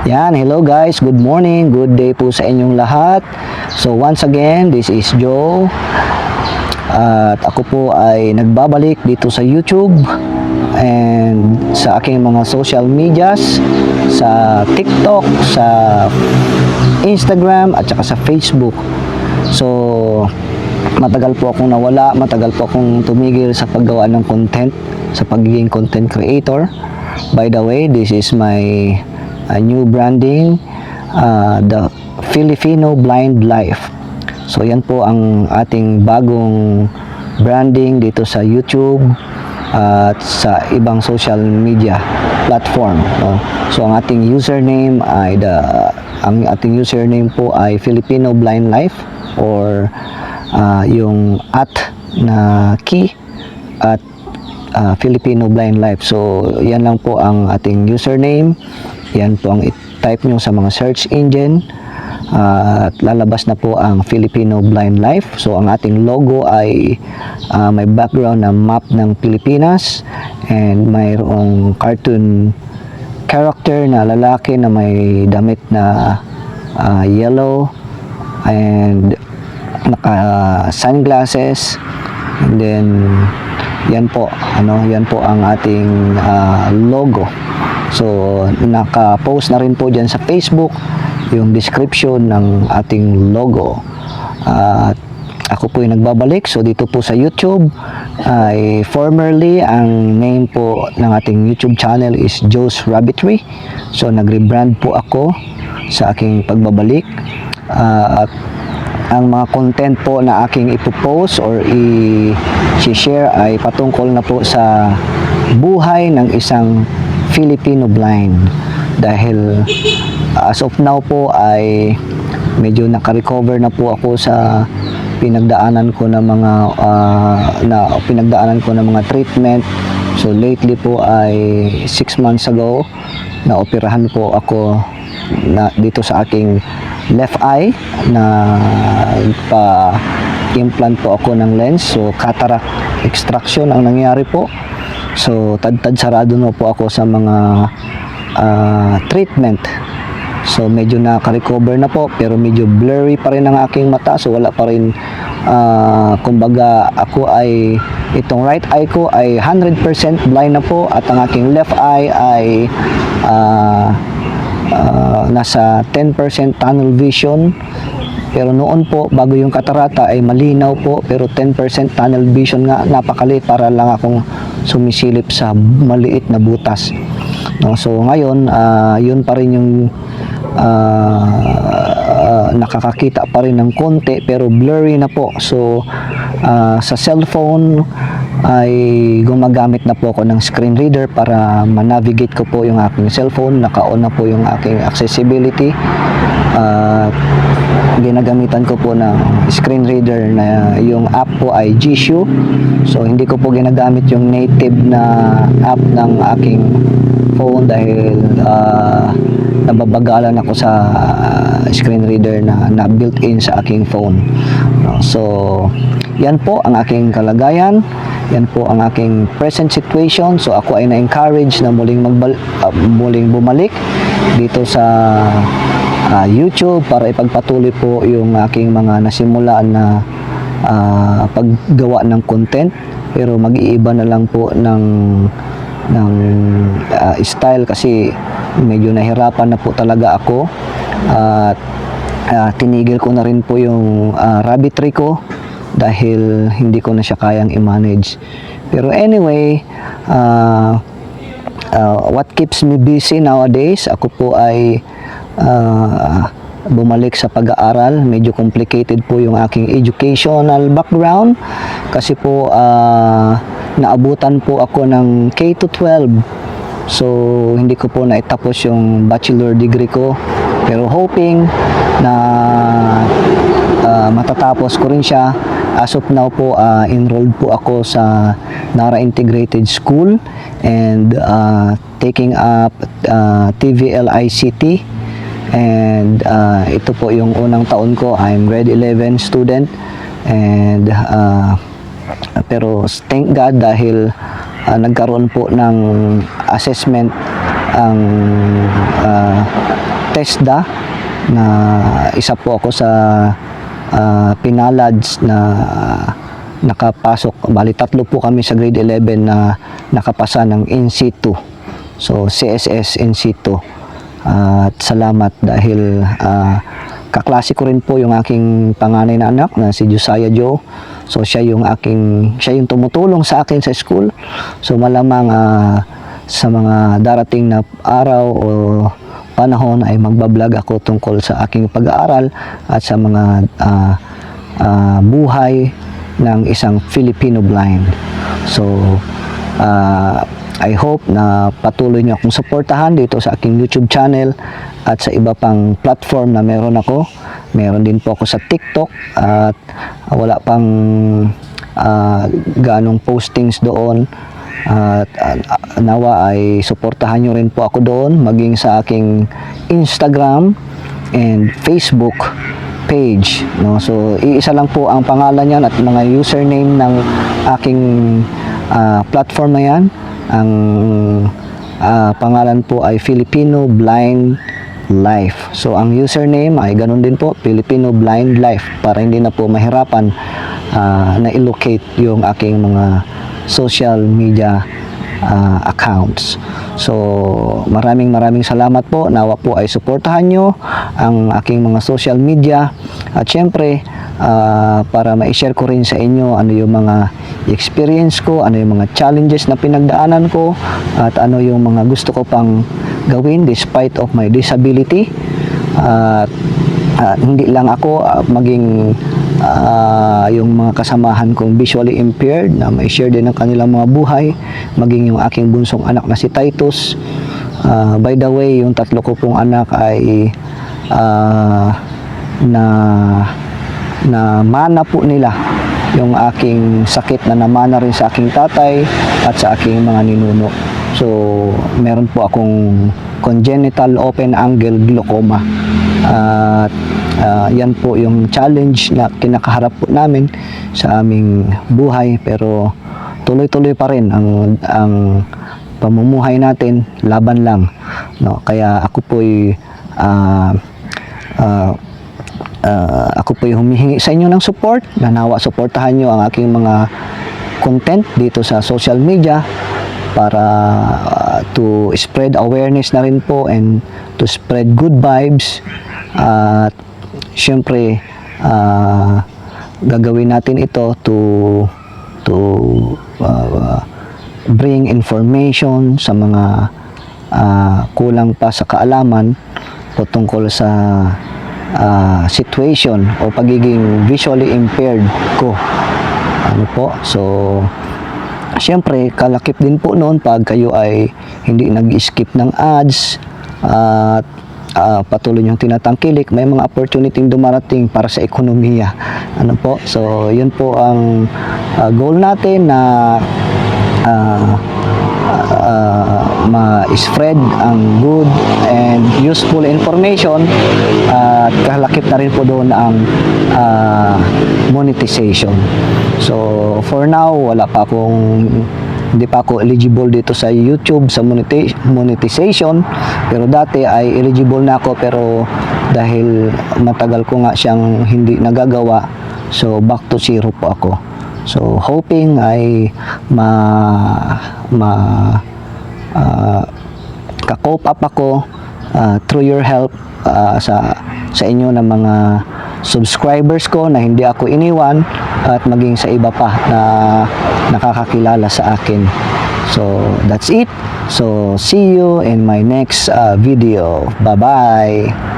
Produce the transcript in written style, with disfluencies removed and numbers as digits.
Yan, hello guys, good morning, good day po sa inyong lahat. So once again, this is Joe. At ako po ay nagbabalik dito sa YouTube and sa aking mga social medias, sa TikTok, sa Instagram at saka sa Facebook. So matagal po akong nawala, matagal po akong tumigil sa paggawa ng content, sa pagiging content creator. By the way, this is my new branding, the Filipino Blind Life. So yan po ang ating bagong branding dito sa YouTube at sa ibang social media platform, no? So ang ating username po ay Filipino Blind Life, or yung na key at Filipino Blind Life. So yan lang po ang ating username. Yan po ang i-type nyo sa mga search engine at lalabas na po ang Filipino Blind Life. So ang ating logo ay may background na map ng Pilipinas and mayroong cartoon character na lalaki na may damit na yellow and naka sunglasses, and then yan po ang ating logo. So naka-post na rin po dyan sa Facebook yung description ng ating logo. Ako po ay nagbabalik. So dito po sa YouTube ay formerly ang name po ng ating YouTube channel is Joe's Rabbitry. So nag-rebrand po ako sa aking pagbabalik, at ang mga content po na aking ipopost or i-share ay patungkol na po sa buhay ng isang Filipino blind. Dahil as of now po ay medyo naka-recover na po ako sa pinagdaanan ko ng mga treatment. So lately po ay 6 months ago na operahan po ako dito sa aking left eye, na pa-implant po ako ng lens. So cataract extraction ang nangyari po. So tad-tad sarado na po ako sa mga treatment. So medyo naka-recover na po, pero medyo blurry pa rin ang aking mata. So wala pa rin, kumbaga ako ay, itong right eye ko ay 100% blind na po, at ang aking left eye ay nasa 10% tunnel vision. Pero noon po, bago yung katarata, ay malinaw po, pero 10% tunnel vision nga, napakaliit, para lang akong sumisilip sa maliit na butas, no? So ngayon, yun pa rin yung nakakakita pa rin ng konti, pero blurry na po. So sa cellphone ay gumagamit na po ako ng screen reader para ma-navigate ko po yung aking cellphone. Naka-on na po yung aking accessibility. Ginagamitan ko po ng screen reader na yung app po ay Jisoo. So hindi ko po ginagamit yung native na app ng aking phone dahil nababagalan ako sa screen reader na built-in sa aking phone. So yan po ang aking kalagayan. Yan po ang aking present situation. So ako ay na-encourage na muling bumalik dito sa YouTube para ipagpatuloy po yung aking mga nasimulaan na paggawa ng content, pero mag-iiba na lang po ng style, kasi medyo nahirapan na po talaga ako, at tinigil ko na rin po yung rabbitry ko dahil hindi ko na siya kayang i-manage. Pero anyway, what keeps me busy nowadays, ako po ay bumalik sa pag-aaral. Medyo complicated po yung aking educational background, kasi po naabutan po ako ng K-12. So hindi ko po naitapos yung bachelor degree ko, pero hoping na matatapos ko rin siya. As of now po, enrolled po ako sa Nara Integrated School and taking up TVL-ICT. And ito po yung unang taon ko. I'm grade 11 student, and pero thank God dahil nagkaroon po ng assessment ang TESDA na isa po ako sa pinalads na nakapasok. Bali, 3 po kami sa grade 11 na nakapasa ng NC2. So, CSS NC2. At salamat dahil kaklase ko rin po yung aking panganay na anak na si Josiah Joe. So, siya yung tumutulong sa akin sa school. So, malamang sa mga darating na araw o panahon ay magbablog ako tungkol sa aking pag-aaral at sa mga buhay ng isang Filipino blind. So, I hope na patuloy niyo akong suportahan dito sa aking YouTube channel at sa iba pang platform na meron ako. Meron din po ako sa TikTok at wala pang ganong postings doon. At nawa ay suportahan nyo rin po ako doon, maging sa aking Instagram and Facebook page, no? So iisa lang po ang pangalan niyan at mga username ng aking platform na yan. Ang pangalan po ay Filipino Blind Life. So ang username ay ganun din po, Filipino Blind Life, para hindi na po mahirapan na i-locate yung aking mga social media accounts. So maraming salamat po. Nawa po ay suportahan nyo ang aking mga social media at syempre para ma-share ko rin sa inyo ano yung mga experience ko, ano yung mga challenges na pinagdaanan ko at ano yung mga gusto ko pang gawin despite of my disability. Hindi lang ako, maging yung mga kasamahan kong visually impaired na may share din ang kanilang mga buhay, maging yung aking bunsong anak na si Titus. By the way, yung 3 ko pong anak ay na mana po nila yung aking sakit na namana rin sa aking tatay at sa aking mga ninuno. So meron po akong congenital open angle glaucoma at yan po yung challenge na kinakaharap po namin sa aming buhay, pero tuloy-tuloy pa rin ang pamumuhay natin, laban lang, no? Kaya ako po'y humihingi sa inyo ng support, na nawa suportahan nyo ang aking mga content dito sa social media para to spread awareness na rin po and to spread good vibes. At syempre gagawin natin ito to bring information sa mga kulang pa sa kaalaman tungkol sa situation o pagiging visually impaired ko. Ano po? So syempre kalakip din po noon pag kayo ay hindi nag-skip ng ads at patuloy niyong tinatangkilik, may mga opportunity dumarating para sa ekonomiya. Ano po? So yun po ang goal natin, na ma-spread ang good and useful information at kalakip na rin po doon ang monetization. So for now, hindi pa ako eligible dito sa YouTube sa monetization, pero dati ay eligible na ako, pero dahil matagal ko nga siyang hindi nagagawa, so back to zero po ako. So hoping ay ka-cope up ako through your help sa inyo na mga subscribers ko, na hindi ako iniwan, at maging sa iba pa na nakakakilala sa akin. So that's it. So see you in my next video. Bye bye.